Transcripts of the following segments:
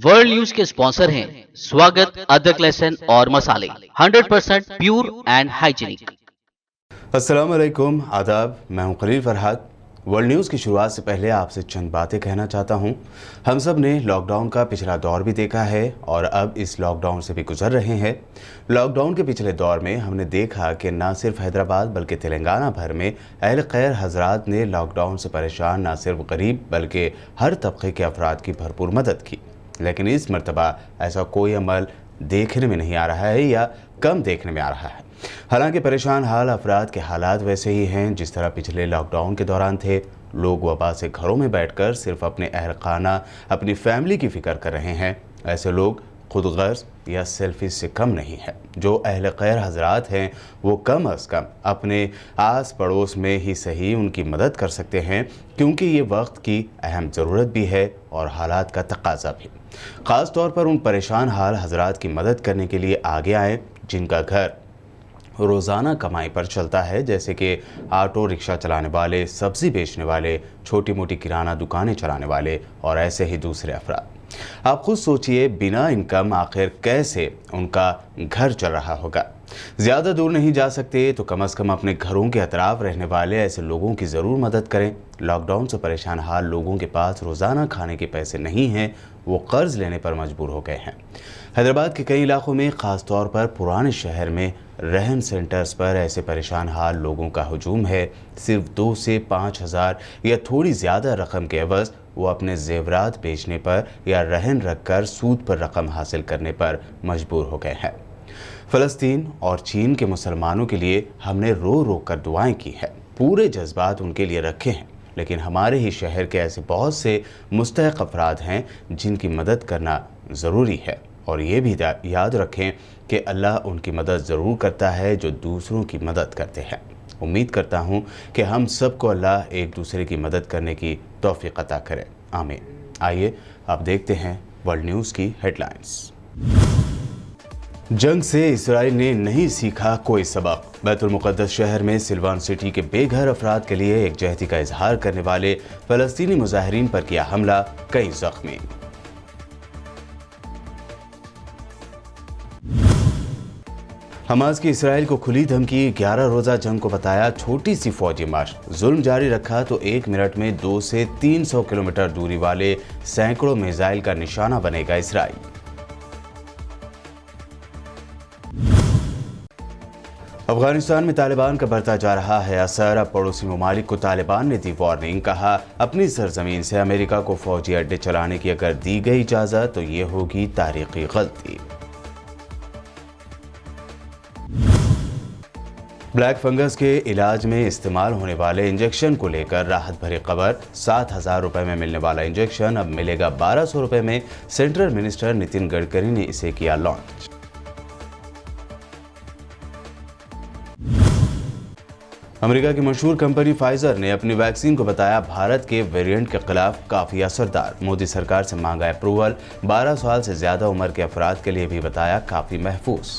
World news के sponsor हैं स्वागत, अदरक, लहसुन और मसाले 100% प्योर एंड हाइजीनिक। अस्सलाम वालेकुम, आदाब। मैं हूं खलील फरहाद। वर्ल्ड न्यूज़ की शुरुआत से पहले आपसे चंद बातें कहना चाहता हूं। हम सब ने लॉकडाउन का पिछला दौर भी देखा है और अब इस लॉकडाउन से भी गुजर रहे हैं। लॉकडाउन के पिछले दौर में हमने देखा कि न सिर्फ हैदराबाद बल्कि तेलंगाना भर में अहल खैर हजरात ने लॉकडाउन से परेशान न सिर्फ गरीब बल्कि हर तबके के अफराद की भरपूर मदद की। लेकिन इस मरतबा ऐसा कोई अमल देखने में नहीं आ रहा है या कम देखने में आ रहा है। हालांकि परेशान हाल अफराद के हालात वैसे ही हैं जिस तरह पिछले लॉकडाउन के दौरान थे। लोग वबा से घरों में बैठकर सिर्फ अपने अहल खाना, अपनी फैमिली की फिक्र कर रहे हैं। ऐसे लोग खुद गर्ज या सेल्फी से कम नहीं है। जो अहल खैर हजरात हैं वो कम अज़ कम अपने आस पड़ोस में ही सही उनकी मदद कर सकते हैं, क्योंकि ये वक्त की अहम ज़रूरत भी है और हालात का तकाजा भी। ख़ास तौर पर उन परेशान हाल हजरात की मदद करने के लिए आगे आएँ जिनका घर रोज़ाना कमाई पर चलता है, जैसे कि ऑटो रिक्शा चलाने वाले, सब्ज़ी बेचने वाले, छोटी मोटी किराना दुकानें चलाने वाले और ऐसे ही दूसरे अफराद। आप खुद सोचिए, बिना इनकम आखिर कैसे उनका घर चल रहा होगा। ज़्यादा दूर नहीं जा सकते तो कम से कम अपने घरों के अतराफ रहने वाले ऐसे लोगों की ज़रूर मदद करें। लॉकडाउन से परेशान हाल लोगों के पास रोज़ाना खाने के पैसे नहीं हैं, वो कर्ज लेने पर मजबूर हो गए हैं। हैदराबाद के कई इलाकों में, ख़ास तौर पर पुराने शहर में रहन सेंटर्स पर ऐसे परेशान हाल लोगों का हुजूम है। सिर्फ 2 से 5 हज़ार या थोड़ी ज़्यादा रकम के एवज़ वो अपने जेवरात बेचने पर या रहन रखकर सूद पर रकम हासिल करने पर मजबूर हो गए हैं। फ़लस्तीन और चीन के मुसलमानों के लिए हमने रो रो कर दुआएं की है, पूरे जज्बात उनके लिए रखे हैं। लेकिन हमारे ही शहर के ऐसे बहुत से मुस्तहक़ अफराद हैं जिनकी मदद करना ज़रूरी है। और ये भी याद रखें कि अल्लाह उनकी मदद ज़रूर करता है जो दूसरों की मदद करते हैं। उम्मीद करता हूँ कि हम सबको अल्लाह एक दूसरे की मदद करने की तौफ़ीक़ अता करे। आमीन। आइए अब देखते हैं वर्ल्ड न्यूज़ की हेडलाइंस। जंग से इसराइल ने नहीं सीखा कोई सबक। बैतुल मुक़द्दस शहर में सिल्वान सिटी के बेघर अफराद के लिए एकजहती का इजहार करने वाले फ़लस्तीनी मुजाहिरीन पर किया हमला, कई ज़ख्मी। हमास की इसराइल को खुली धमकी, 11 रोज़ा जंग को बताया छोटी सी फौजी मार्च। जुल्म जारी रखा तो 1 मिनट में 200 से 300 किलोमीटर दूरी वाले सैकड़ों मिसाइल का निशाना बनेगा इसराइल। अफगानिस्तान में तालिबान का बढ़ता जा रहा है असर। अब पड़ोसी ममालिक को तालिबान ने दी वार्निंग। कहा, अपनी सरजमीन से अमेरिका को फौजी अड्डे चलाने की अगर दी गई इजाज़त तो ये होगी तारीखी गलती। ब्लैक फंगस के इलाज में इस्तेमाल होने वाले इंजेक्शन को लेकर राहत भरी खबर। 7,000 रुपये में मिलने वाला इंजेक्शन अब मिलेगा 1,200 रुपये में। सेंट्रल मिनिस्टर नितिन गडकरी ने इसे किया लॉन्च। अमेरिका की मशहूर कंपनी फाइजर ने अपनी वैक्सीन को बताया भारत के वेरिएंट के खिलाफ काफ़ी असरदार। मोदी सरकार से मांगा अप्रूवल। 12 साल से ज़्यादा उम्र के अफराद के लिए भी बताया काफ़ी महफूज।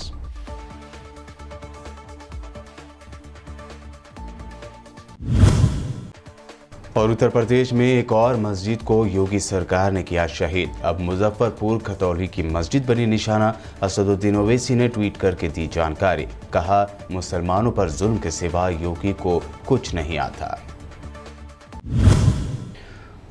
और उत्तर प्रदेश में एक और मस्जिद को योगी सरकार ने किया शहीद। अब मुजफ्फरपुर खतौली की मस्जिद बनी निशाना। असदुद्दीन ओवैसी ने ट्वीट करके दी जानकारी। कहा, मुसलमानों पर जुल्म के सिवा योगी को कुछ नहीं आता।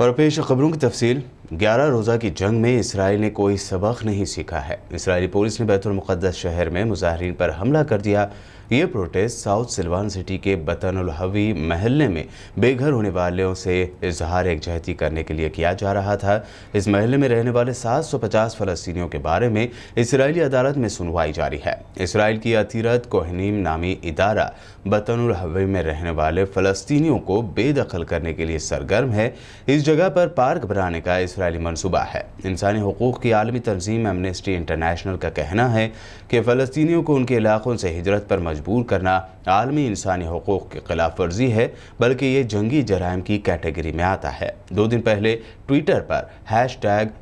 और पेश खबरों की तफसील। 11 रोज़ा की जंग में इसराइल ने कोई सबक नहीं सीखा है। इसराइली पुलिस ने बैतुल मुक़द्दस शहर में मुजाहिरीन पर हमला कर दिया। ये प्रोटेस्ट साउथ सिल्वान सिटी के बतनुल हवी महल्ले में बेघर होने वालों से इजहार एकजहती करने के लिए किया जा रहा था। इस महल्ले में रहने वाले 750 फ़लस्तीनियों के बारे में इसराइली अदालत में सुनवाई जारी है। इसराइल की अतीरत कोहनीम नामी इदारा बतनुल हवी में रहने वाले फ़लस्तीनियों को बेदखल करने के लिए सरगर्म है। इस जगह पर पार्क बनाने का इसराइली मंसूबा है। इंसानी हुकूक़ की आलमी तंजीम एमनेस्टी इंटरनेशनल का कहना है कि फ़लस्तीनियों को उनके इलाकों से हिजरत पर मजबूर करना आलमी इंसानी हुकूक़ की खिलाफ वर्जी है, बल्कि ये जंगी जराइम की कैटेगरी में आता है। 2 दिन पहले ट्विटर पर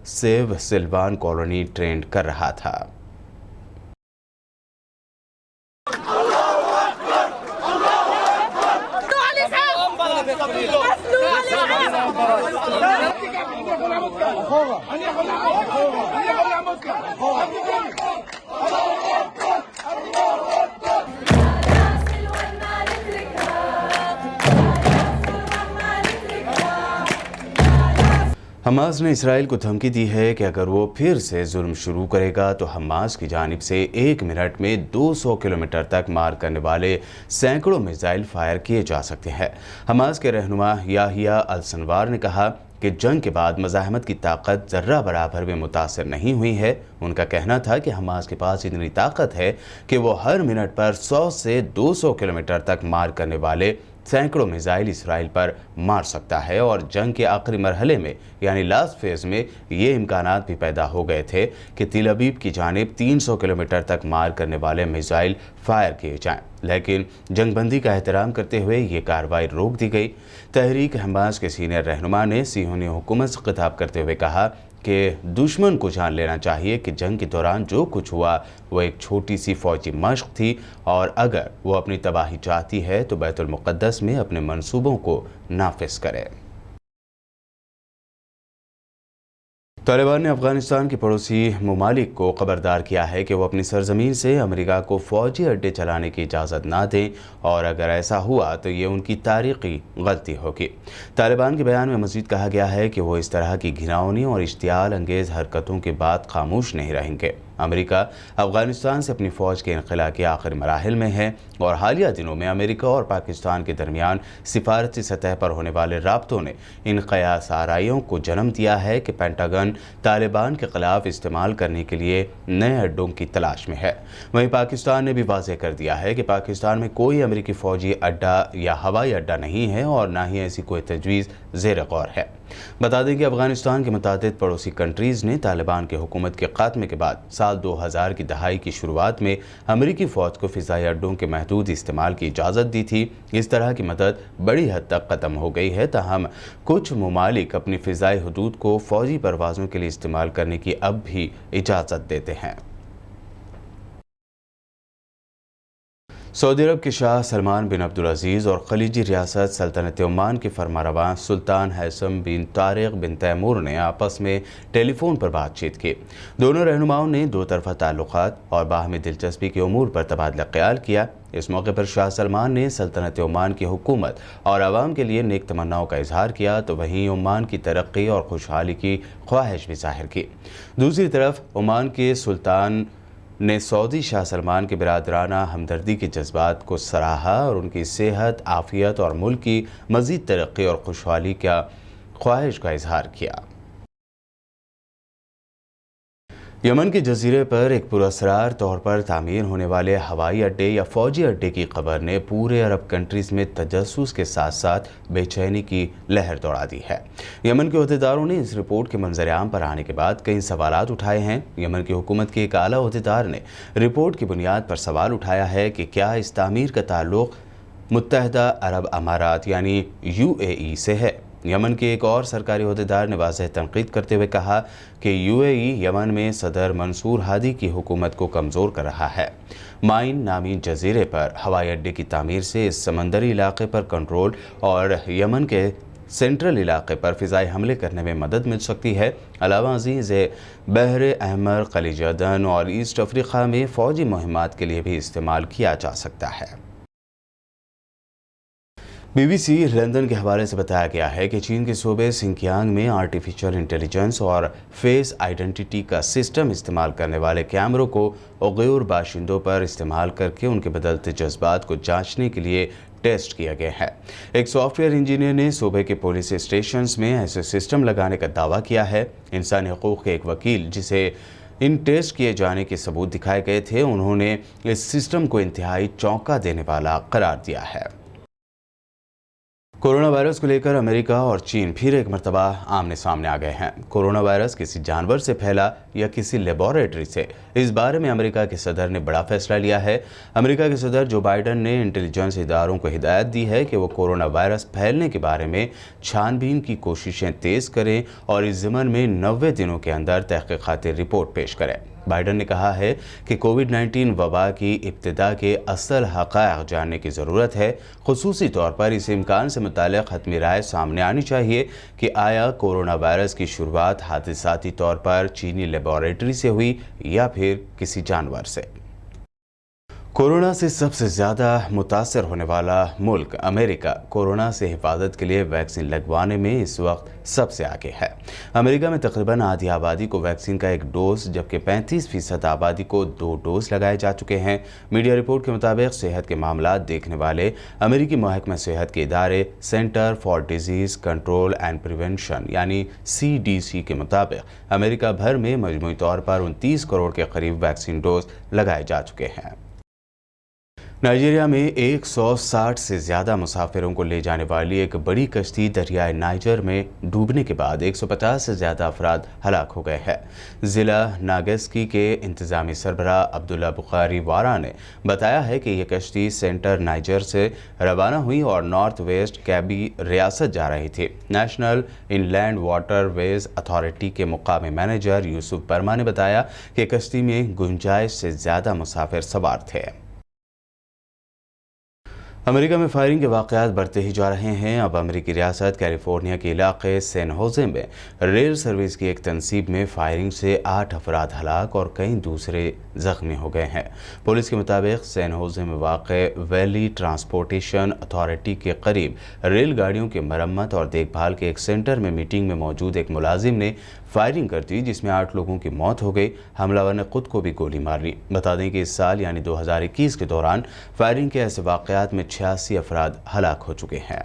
#सेव सिल्वान कॉलोनी ट्रेंड कर रहा था। हमास ने इसराइल को धमकी दी है कि अगर वो फिर से जुल्म शुरू करेगा तो हमास की जानिब से 1 मिनट में 200 किलोमीटर तक मार करने वाले सैकड़ों मिसाइल फायर किए जा सकते हैं। हमास के रहनुमा याहिया अल सनवार ने कहा कि जंग के बाद मज़ाहमत की ताकत ज़र्रा बराबर में मुतासर नहीं हुई है। उनका कहना था कि हमास के पास इतनी ताकत है कि वो हर मिनट पर 100 से 200 किलोमीटर तक मार करने वाले सैकड़ों मिसाइल इसराइल पर मार सकता है और जंग के आखिरी मरहले में यानी लास्ट फेज में ये इम्कानात भी पैदा हो गए थे कि तिल अबीब की जानिब 300 किलोमीटर तक मार करने वाले मिसाइल फायर किए जाएं, लेकिन जंगबंदी का एहतराम करते हुए ये कार्रवाई रोक दी गई। तहरीक हमास के सीनियर रहनुमा ने सियोनी हुकूमत से खिताब करते हुए कहा कि दुश्मन को जान लेना चाहिए कि जंग के दौरान जो कुछ हुआ वो एक छोटी सी फौजी मश्क थी और अगर वो अपनी तबाही चाहती है तो बैतुल मुक़द्दस में अपने मंसूबों को नाफिज करे। तालिबान ने अफगानिस्तान के पड़ोसी ममालिक को खबरदार किया है कि वो अपनी सरजमीन से अमेरिका को फौजी अड्डे चलाने की इजाज़त ना दें और अगर ऐसा हुआ तो ये उनकी तारीखी गलती होगी। तालिबान के बयान में मज़ीद कहा गया है कि वो इस तरह की घिनौनी और इश्तियाल अंगेज़ हरकतों के बाद खामोश नहीं रहेंगे। अमेरिका अफगानिस्तान से अपनी फ़ौज के इनखला के आखिरी मराहिल में है और हालिया दिनों में अमेरिका और पाकिस्तान के दरमियान सिफारती सतह पर होने वाले राब्तों ने इन क़यास आराइयों को जन्म दिया है कि पेंटागन तालिबान के ख़िलाफ़ इस्तेमाल करने के लिए नए अड्डों की तलाश में है। वहीं पाकिस्तान ने भी वाज़ेह कर दिया है कि पाकिस्तान में कोई अमेरिकी फ़ौजी अड्डा या हवाई अड्डा नहीं है और ना ही ऐसी कोई तजवीज़ ज़ेर गौर है। बता दें कि अफगानिस्तान के मुतादिद पड़ोसी कंट्रीज़ ने तालिबान की हुकूमत के खात्मे के बाद साल 2000 की दहाई की शुरुआत में अमेरिकी फ़ौज को फ़िज़ाई अड्डों के महदूद इस्तेमाल की इजाज़त दी थी। इस तरह की मदद बड़ी हद तक ख़त्म हो गई है, ताहम कुछ ममालिक अपनी फ़िज़ाई हदूद को फ़ौजी परवाज़ों के लिए इस्तेमाल करने की अब भी इजाज़त देते हैं। सऊदी अरब के शाह सलमान बिन अब्दुल-अज़ीज़ और खलीजी रियासत सल्तनत ओमान के फरमारवां सुल्तान हैसम बिन तारिक बिन तैमूर ने आपस में टेलीफोन पर बातचीत की। दोनों रहनुमाओं ने दो तरफ़ा ताल्लुक़ात और बाहमी दिलचस्पी के उमूर पर तबादला ख्याल किया। इस मौके पर शाह सलमान ने सल्तनत ओमान की हुकूमत और आवाम के लिए नेक तमन्नाओं का इजहार किया तो वहीं ओमान की तरक्की और खुशहाली की ख्वाहिश भी जाहिर की। दूसरी तरफ ओमान के सुल्तान ने सऊदी शाह सलमान के बिरादराना हमदर्दी के जज्बात को सराहा और उनकी सेहत, आफियत और मुल्क की मज़ीद तरक्की और खुशहाली का ख्वाहिश का इजहार किया। यमन के जजीरे पर एक पुरअसरार तौर पर तामीर होने वाले हवाई अड्डे या फौजी अड्डे की खबर ने पूरे अरब कंट्रीज़ में तजस्सुस के साथ साथ बेचैनी की लहर दौड़ा दी है। यमन के अहदेदारों ने इस रिपोर्ट के मंजर-ए-आम पर आने के बाद कई सवालात उठाए हैं। यमन की हुकूमत के एक आला अहदेदार ने रिपोर्ट की बुनियाद पर सवाल उठाया है कि क्या इस तामीर का ताल्लुक़ मुत्तहदा अरब अमारात यानी UAE से है। यमन के एक और सरकारी अहदेदार ने वाज़ेह तनकीद करते हुए कहा कि UAE यमन में सदर मंसूर हादी की हुकूमत को कमज़ोर कर रहा है। माइन नामी जजीरे पर हवाई अड्डे की तामीर से इस समंदरी इलाके पर कंट्रोल और यमन के सेंट्रल इलाके पर फ़िज़ाई हमले करने में मदद मिल सकती है। अलावा अज़ीज़ बहर अहमर, खलीज अदन और ईस्ट अफ्रीक़ा में फ़ौजी मुहिमात के लिए भी इस्तेमाल किया जा सकता है। BBC लंदन के हवाले से बताया गया है कि चीन के सूबे सिंकियांग में आर्टिफिशियल इंटेलिजेंस और फेस आइडेंटिटी का सिस्टम इस्तेमाल करने वाले कैमरों को उइग़ुर बाशिंदों पर इस्तेमाल करके उनके बदलते जज्बात को जांचने के लिए टेस्ट किया गया है। एक सॉफ्टवेयर इंजीनियर ने सूबे के पुलिस स्टेशंस में ऐसे सिस्टम लगाने का दावा किया है। इंसानी हकूक़ के एक वकील जिसे इन टेस्ट किए जाने के सबूत दिखाए गए थे, उन्होंने इस सिस्टम को इंतहाई चौंका देने वाला करार दिया है। कोरोना वायरस को लेकर अमेरिका और चीन फिर एक मरतबा आमने सामने आ गए हैं। कोरोना वायरस किसी जानवर से फैला या किसी लेबोरेटरी से, इस बारे में अमेरिका के सदर ने बड़ा फैसला लिया है। अमेरिका के सदर जो बाइडन ने इंटेलिजेंस इदारों को हिदायत दी है कि वो कोरोना वायरस फैलने के बारे में छानबीन की कोशिशें तेज़ करें और इस ज़िम्मन में 90 दिनों के अंदर तहक़ीक़ाती रिपोर्ट पेश करें। बाइडन ने कहा है कि कोविड-19 वबा की इब्तिदा के असल हक़ाइक़ जानने की ज़रूरत है। ख़ुसूसी तौर पर इस इम्कान से मुताल्लिक़ हतमी राय सामने आनी चाहिए कि आया कोरोना वायरस की शुरुआत हादिसाती तौर पर चीनी लेबॉरेटरी से हुई या फिर किसी जानवर से। कोरोना से सबसे ज़्यादा मुतासर होने वाला मुल्क अमेरिका कोरोना से हिफाजत के लिए वैक्सीन लगवाने में इस वक्त सबसे आगे है। अमेरिका में तकरीबन आधी आबादी को वैक्सीन का 1 डोज जबकि 35% आबादी को 2 डोज लगाए जा चुके हैं। मीडिया रिपोर्ट के मुताबिक सेहत के मामलात देखने वाले अमेरिकी महकमा सेहत के इदारे centre for disease control and prevention यानी CDC के मुताबिक अमेरिका भर में मजमूई तौर पर 29 करोड़ के करीब वैक्सीन डोज लगाए जा चुके हैं। नाइजीरिया में 160 से ज़्यादा मुसाफिरों को ले जाने वाली एक बड़ी कश्ती दरियाए नाइजर में डूबने के बाद 150 से ज़्यादा अफराद हलाक हो गए हैं। ज़िला नागेस्की के इंतज़ामी सरबराह अब्दुल्ला बुखारी वारा ने बताया है कि यह कश्ती सेंटर नाइजर से रवाना हुई और नॉर्थ वेस्ट कैबी रियासत जा रही थी। नेशनल इनलैंड वाटरवेज अथॉरिटी के मुकामी मैनेजर यूसुफ वर्मा ने बताया कि कश्ती में गुंजाइश से ज़्यादा मुसाफिर सवार थे। अमेरिका में फायरिंग के वाक़यात बढ़ते ही जा रहे हैं। अब अमेरिकी रियासत कैलिफोर्निया के इलाके सैन होजे में रेल सर्विस की एक तंसीब में फायरिंग से 8 अफराद हलाक और कई दूसरे ज़ख्मी हो गए हैं। पुलिस के मुताबिक सैन होजे में वाक़े वैली ट्रांसपोर्टेशन अथॉरिटी के करीब रेलगाड़ियों की मरम्मत और देखभाल के एक सेंटर में मीटिंग में मौजूद एक मुलाजिम ने फायरिंग कर दी जिसमें 8 लोगों की मौत हो गई। हमलावर ने खुद को भी गोली मार ली। बता दें कि इस साल यानी 2021 के दौरान फायरिंग के ऐसे वाक़यात में 86 अफराद हलाक हो चुके हैं।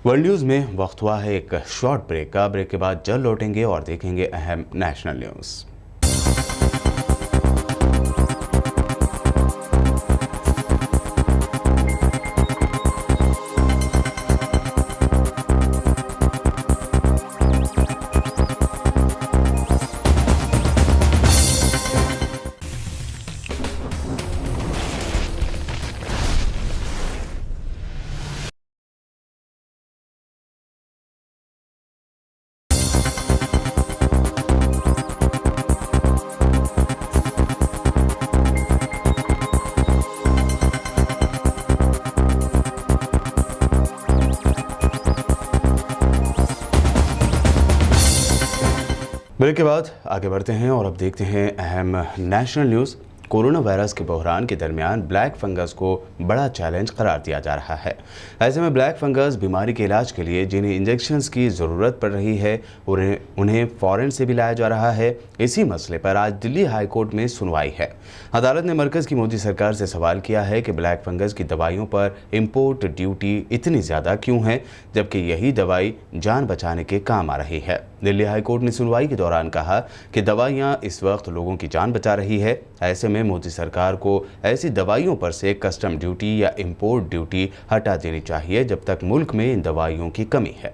वर्ल्ड न्यूज़ में वक्त हुआ है एक शॉर्ट ब्रेक का। ब्रेक के बाद जल्द लौटेंगे और देखेंगे अहम नेशनल न्यूज़। ब्रेक के बाद आगे बढ़ते हैं और अब देखते हैं अहम नेशनल न्यूज़। कोरोना वायरस के बहरान के दरमियान ब्लैक फंगस को बड़ा चैलेंज करार दिया जा रहा है। ऐसे में ब्लैक फंगस बीमारी के इलाज के लिए जिन्हें इंजेक्शंस की ज़रूरत पड़ रही है उन्हें फ़ॉरेन से भी लाया जा रहा है। इसी मसले पर आज दिल्ली हाई कोर्ट में सुनवाई है। अदालत ने मरकज़ की मोदी सरकार से सवाल किया है कि ब्लैक फंगस की दवाइयों पर इम्पोर्ट ड्यूटी इतनी ज़्यादा क्यों है जबकि यही दवाई जान बचाने के काम आ रही है। दिल्ली हाई कोर्ट ने सुनवाई के दौरान कहा कि दवाइयां इस वक्त लोगों की जान बचा रही है। ऐसे में मोदी सरकार को ऐसी दवाइयों पर से कस्टम ड्यूटी या इंपोर्ट ड्यूटी हटा देनी चाहिए जब तक मुल्क में इन दवाइयों की कमी है।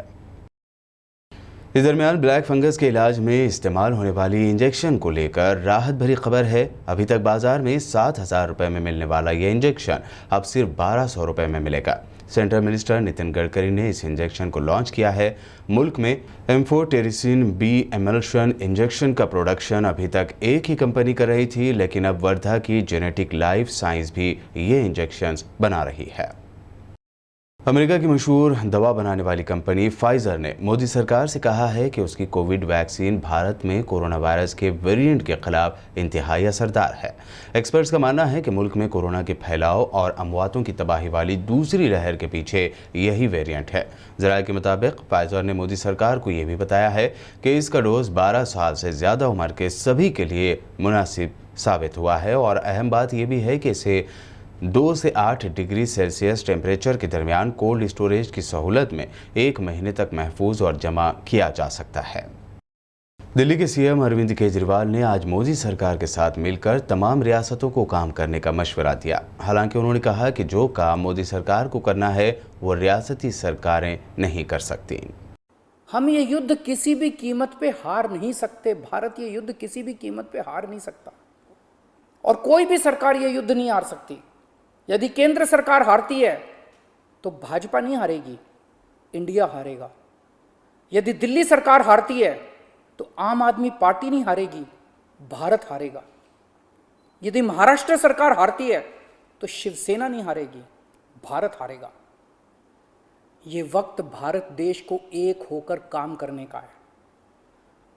इस दरमियान ब्लैक फंगस के इलाज में इस्तेमाल होने वाली इंजेक्शन को लेकर राहत भरी खबर है। अभी तक बाजार में 7,000 रुपये में मिलने वाला यह इंजेक्शन अब सिर्फ 1,200 रुपये में मिलेगा। सेंट्रल मिनिस्टर नितिन गडकरी ने इस इंजेक्शन को लॉन्च किया है। मुल्क में एम्फोटेरिसिन बी एमल्शन इंजेक्शन का प्रोडक्शन अभी तक एक ही कंपनी कर रही थी, लेकिन अब वर्धा की जेनेटिक लाइफ साइंस भी ये इंजेक्शंस बना रही है। अमेरिका की मशहूर दवा बनाने वाली कंपनी फाइजर ने मोदी सरकार से कहा है कि उसकी कोविड वैक्सीन भारत में कोरोना वायरस के वेरिएंट के खिलाफ इंतहाई असरदार है। एक्सपर्ट्स का मानना है कि मुल्क में कोरोना के फैलाव और अमवातों की तबाही वाली दूसरी लहर के पीछे यही वेरिएंट है। ज़राए के मुताबिक फाइजर ने मोदी सरकार को यह भी बताया है कि इसका डोज 12 साल से ज़्यादा उम्र के सभी के लिए मुनासिब साबित हुआ है और अहम बात यह भी है कि इसे 2 से 8 डिग्री सेल्सियस टेम्परेचर के दरमियान कोल्ड स्टोरेज की सहूलत में 1 महीने तक महफूज और जमा किया जा सकता है। दिल्ली के सीएम अरविंद केजरीवाल ने आज मोदी सरकार के साथ मिलकर तमाम रियासतों को काम करने का मशवरा दिया। हालांकि उन्होंने कहा कि जो काम मोदी सरकार को करना है वो रियासती सरकारें नहीं कर सकती। हम ये युद्ध किसी भी कीमत पे हार नहीं सकते। भारत ये युद्ध किसी भी कीमत पे हार नहीं सकता और कोई भी सरकार ये युद्ध नहीं हार सकती। यदि केंद्र सरकार हारती है तो भाजपा नहीं हारेगी, इंडिया हारेगा। यदि दिल्ली सरकार हारती है तो आम आदमी पार्टी नहीं हारेगी, भारत हारेगा। यदि महाराष्ट्र सरकार हारती है तो शिवसेना नहीं हारेगी, भारत हारेगा। ये वक्त भारत देश को एक होकर काम करने का है।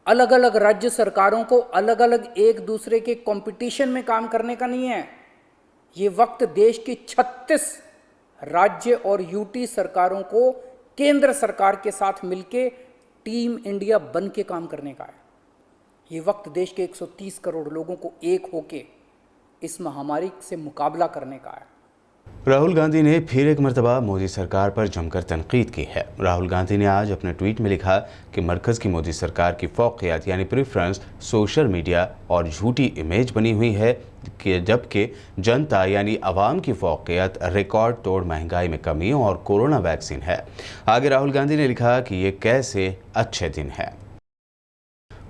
अलग अलग राज्य सरकारों को अलग अलग एक दूसरे के कंपटीशन में काम करने का नहीं है। ये वक्त देश की 36 राज्य और यूटी सरकारों को केंद्र सरकार के साथ मिलके टीम इंडिया बन के काम करने का है। ये वक्त देश के 130 करोड़ लोगों को एक होके इस महामारी से मुकाबला करने का है। राहुल गांधी ने फिर एक मर्तबा मोदी सरकार पर जमकर तनकीद की है। राहुल गांधी ने आज अपने ट्वीट में लिखा कि मरकज़ की मोदी सरकार की फौकियत यानी प्रेफरेंस सोशल मीडिया और झूठी इमेज बनी हुई है, कि जबकि जनता यानी अवाम की फौकियत रिकॉर्ड तोड़ महंगाई में कमी और कोरोना वैक्सीन है। आगे राहुल गांधी ने लिखा कि ये कैसे अच्छे दिन है।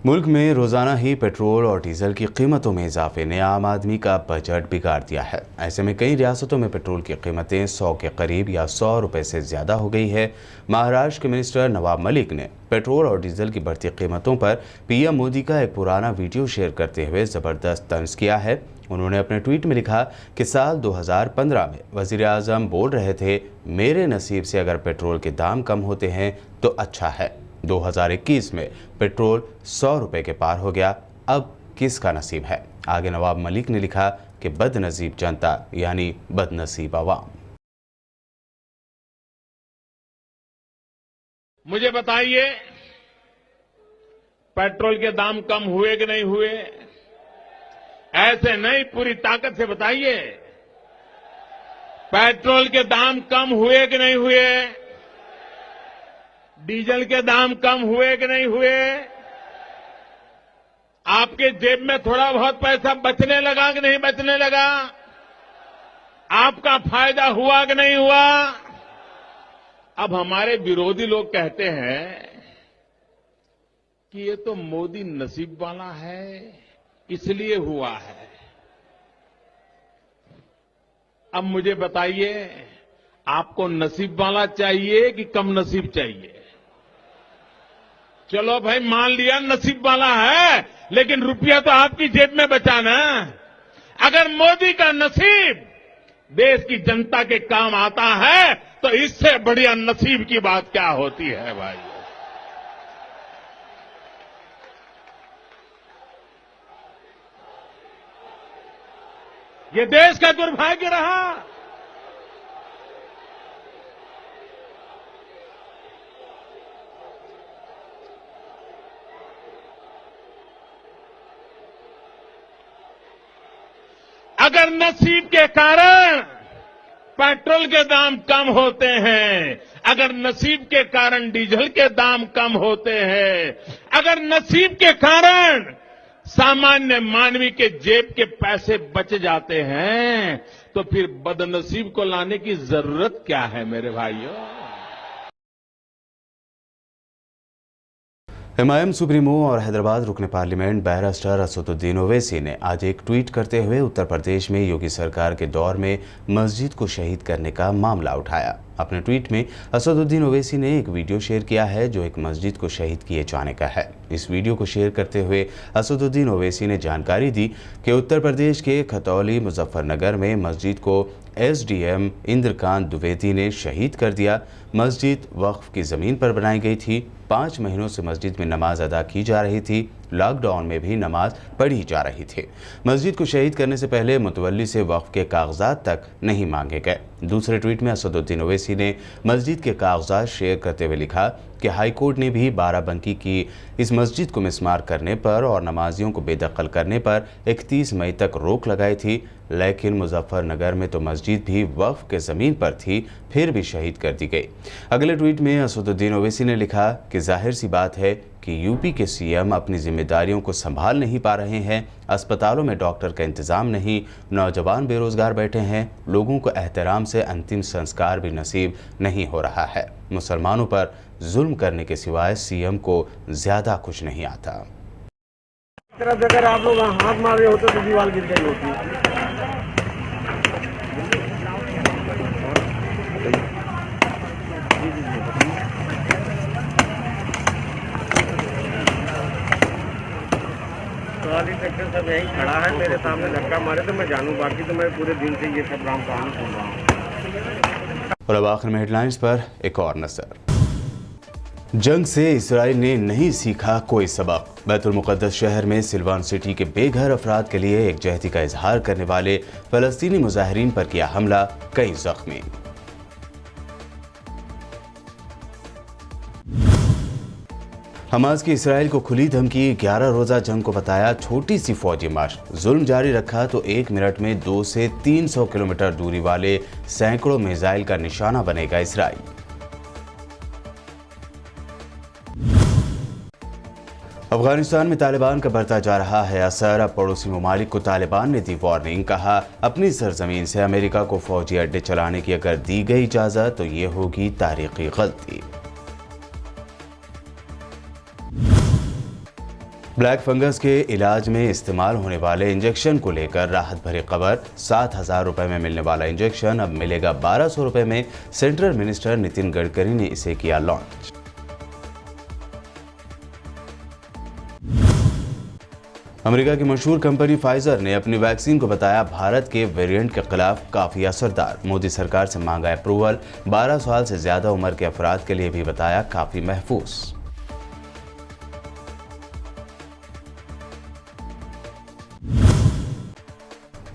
मुल्क में रोज़ाना ही पेट्रोल और डीजल की कीमतों में इजाफे ने आम आदमी का बजट बिगाड़ दिया है। ऐसे में कई रियासतों में पेट्रोल की कीमतें 100 के करीब या 100 रुपये से ज़्यादा हो गई है। महाराष्ट्र के मिनिस्टर नवाब मलिक ने पेट्रोल और डीजल की बढ़ती कीमतों पर पीएम मोदी का एक पुराना वीडियो शेयर करते हुए ज़बरदस्त तंज किया है। उन्होंने अपने ट्वीट में लिखा कि साल 2015 में वज़ीर आज़म बोल रहे थे, मेरे नसीब से अगर पेट्रोल के दाम कम होते हैं तो अच्छा है। 2021 में पेट्रोल 100 रुपये के पार हो गया, अब किसका नसीब है। आगे नवाब मलिक ने लिखा कि बदनसीब जनता यानी बदनसीब अवाम। मुझे बताइए, पेट्रोल के दाम कम हुए कि नहीं हुए? ऐसे नहीं, पूरी ताकत से बताइए, पेट्रोल के दाम कम हुए कि नहीं हुए? डीजल के दाम कम हुए कि नहीं हुए? आपके जेब में थोड़ा बहुत पैसा बचने लगा कि नहीं बचने लगा? आपका फायदा हुआ कि नहीं हुआ? अब हमारे विरोधी लोग कहते हैं कि ये तो मोदी नसीब वाला है, इसलिए हुआ है। अब मुझे बताइए, आपको नसीब वाला चाहिए कि कम नसीब चाहिए? चलो भाई, मान लिया नसीब वाला है, लेकिन रुपया तो आपकी जेब में बचा ना। अगर मोदी का नसीब देश की जनता के काम आता है तो इससे बढ़िया नसीब की बात क्या होती है भाई। ये देश का दुर्भाग्य रहा। अगर नसीब के कारण पेट्रोल के दाम कम होते हैं, अगर नसीब के कारण डीजल के दाम कम होते हैं, अगर नसीब के कारण सामान्य मानवी के जेब के पैसे बच जाते हैं, तो फिर बदनसीब को लाने की जरूरत क्या है मेरे भाइयों। एमआईएम सुप्रीमो और हैदराबाद रुकने पार्लियामेंट बैरिस्टर असदुद्दीन ओवैसी ने आज एक ट्वीट करते हुए उत्तर प्रदेश में योगी सरकार के दौर में मस्जिद को शहीद करने का मामला उठाया। अपने ट्वीट में असदुद्दीन ओवैसी ने एक वीडियो शेयर किया है जो एक मस्जिद को शहीद किए जाने का है। इस वीडियो को शेयर करते हुए असदुद्दीन ओवैसी ने जानकारी दी कि उत्तर प्रदेश के खतौली मुजफ्फरनगर में मस्जिद को एसडीएम इंद्रकांत द्विवेदी ने शहीद कर दिया। मस्जिद वक्फ की ज़मीन पर बनाई गई थी। 5 महीनों से मस्जिद में नमाज अदा की जा रही थी। लॉकडाउन में भी नमाज पढ़ी जा रही थी। मस्जिद को शहीद करने से पहले मुतवल्ली से वक्फ के कागजात तक नहीं मांगे गए। दूसरे ट्वीट में असदुद्दीन ओवैसी ने मस्जिद के कागजात शेयर करते हुए लिखा कि हाईकोर्ट ने भी बाराबंकी की इस मस्जिद को मिस्मार करने पर और नमाजियों को बेदखल करने पर 31 मई तक रोक लगाई थी, लेकिन मुजफ्फरनगर में तो मस्जिद भी वक्फ के ज़मीन पर थी, फिर भी शहीद कर दी गई। अगले ट्वीट में असदुद्दीन ओवैसी ने लिखा कि जाहिर सी बात है कि यूपी के सीएम अपनी जिम्मेदारियों को संभाल नहीं पा रहे हैं। अस्पतालों में डॉक्टर का इंतजाम नहीं, नौजवान बेरोजगार बैठे हैं, लोगों को एहतराम से अंतिम संस्कार भी नसीब नहीं हो रहा है। मुसलमानों पर जुल्म करने के सिवाय सीएम को ज्यादा कुछ नहीं आता। अगर आप लोग हाथ मार रहे होते तो दीवार गिर गई होती। ट्रॉली ट्रैक्टर सब यहीं खड़ा है, मेरे सामने धक्का मारे तो मैं जानूं, बाकी तो मैं पूरे दिन से ये सब राम कहानी सुन रहा हूँ। और अब आखिर में हेडलाइंस पर एक और नजर। जंग से इसराइल ने नहीं सीखा कोई सबक। बैतुल मुक़द्दस शहर में सिल्वान सिटी के बेघर अफराद के लिए यकजहती का इजहार करने वाले फलस्तीनी मुजाहिरीन पर किया हमला, कई जख्मी। हमास की इसराइल को खुली धमकी, 11 रोजा जंग को बताया छोटी सी फौजी मार्च। जुल्म जारी रखा तो 1 मिनट में 200 से 300 किलोमीटर दूरी वाले सैकड़ों मिसाइल का निशाना बनेगा इसराइल। अफगानिस्तान में तालिबान का बढ़ता जा रहा है असर। अब पड़ोसी ममालिक को तालिबान ने दी वार्निंग, कहा अपनी सरजमीन से अमेरिका को फौजी अड्डे चलाने की अगर दी गई इजाजत तो ये होगी तारीखी गलती। ब्लैक फंगस के इलाज में इस्तेमाल होने वाले इंजेक्शन को लेकर राहत भरी खबर। 7,000 रुपए में मिलने वाला इंजेक्शन अब मिलेगा 1,200 रुपए में। सेंट्रल मिनिस्टर नितिन गडकरी ने इसे किया लॉन्च। अमेरिका की मशहूर कंपनी फाइजर ने अपनी वैक्सीन को बताया भारत के वेरिएंट के खिलाफ काफी असरदार। मोदी सरकार से मांगा अप्रूवल। 12 साल से ज्यादा उम्र के अफराद के लिए भी बताया काफी महफूज।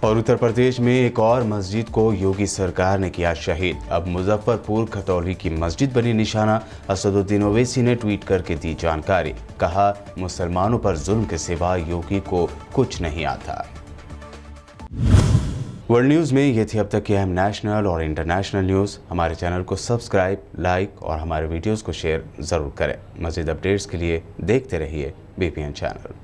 और उत्तर प्रदेश में एक और मस्जिद को योगी सरकार ने किया शहीद। अब मुजफ्फरपुर खतौली की मस्जिद बनी निशाना। असदुद्दीन ओवैसी ने ट्वीट करके दी जानकारी, कहा मुसलमानों पर जुल्म के सिवा योगी को कुछ नहीं आता। वर्ल्ड न्यूज़ में ये थी अब तक की अहम नेशनल और इंटरनेशनल न्यूज़। हमारे चैनल को सब्सक्राइब, लाइक और हमारे वीडियोज़ को शेयर ज़रूर करें। मज़ीद अपडेट्स के लिए देखते रहिए BPN चैनल।